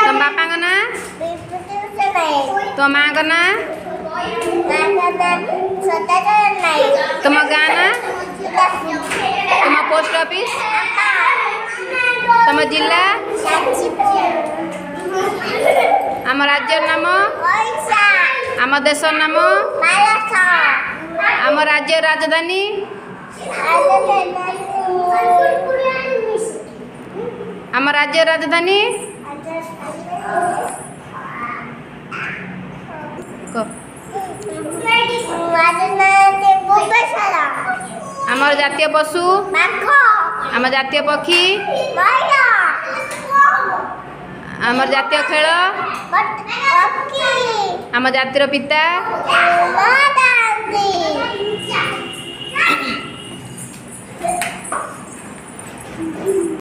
तुम बापा का ना तुम माँ का ना तुम गाँ ना तुम पोस्ट ऑफिस तुम जिला आम राज्य नाम आम देश नाम आम राज्य राजधानी आम राज्य राजधानी आमर जातीय पशु आम जातीय पक्षी आमर जातीय खेल आम जातिर पिता